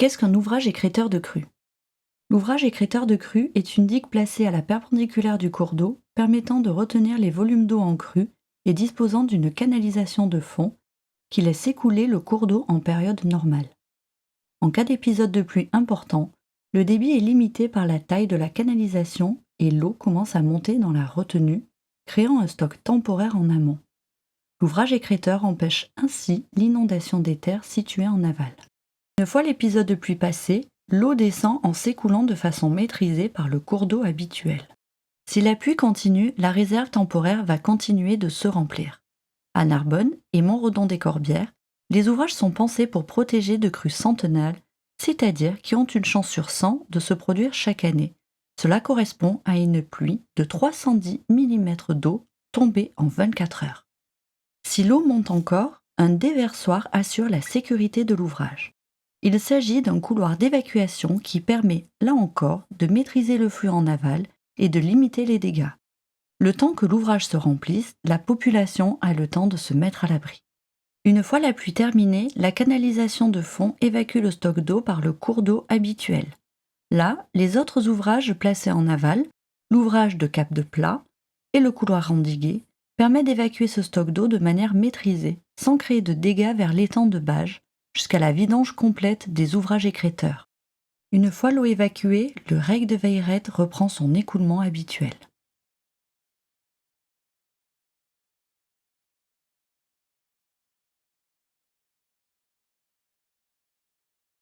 Qu'est-ce qu'un ouvrage écrêteur de crue? L'ouvrage écrêteur de crue est une digue placée à la perpendiculaire du cours d'eau, permettant de retenir les volumes d'eau en crue et disposant d'une canalisation de fond qui laisse écouler le cours d'eau en période normale. En cas d'épisode de pluie important, le débit est limité par la taille de la canalisation et l'eau commence à monter dans la retenue, créant un stock temporaire en amont. L'ouvrage écrêteur empêche ainsi l'inondation des terres situées en aval. Une fois l'épisode de pluie passé, l'eau descend en s'écoulant de façon maîtrisée par le cours d'eau habituel. Si la pluie continue, la réserve temporaire va continuer de se remplir. À Narbonne et Montredon-des-Corbières, les ouvrages sont pensés pour protéger de crues centennales, c'est-à-dire qui ont une chance sur 100 de se produire chaque année. Cela correspond à une pluie de 310 mm d'eau tombée en 24 heures. Si l'eau monte encore, un déversoir assure la sécurité de l'ouvrage. Il s'agit d'un couloir d'évacuation qui permet, là encore, de maîtriser le flux en aval et de limiter les dégâts. Le temps que l'ouvrage se remplisse, la population a le temps de se mettre à l'abri. Une fois la pluie terminée, la canalisation de fond évacue le stock d'eau par le cours d'eau habituel. Là, les autres ouvrages placés en aval, l'ouvrage de cap de plat et le couloir endigué, permet d'évacuer ce stock d'eau de manière maîtrisée, sans créer de dégâts vers l'étang de Bages, jusqu'à la vidange complète des ouvrages écrêteurs. Une fois l'eau évacuée, le rec de Veyrette reprend son écoulement habituel.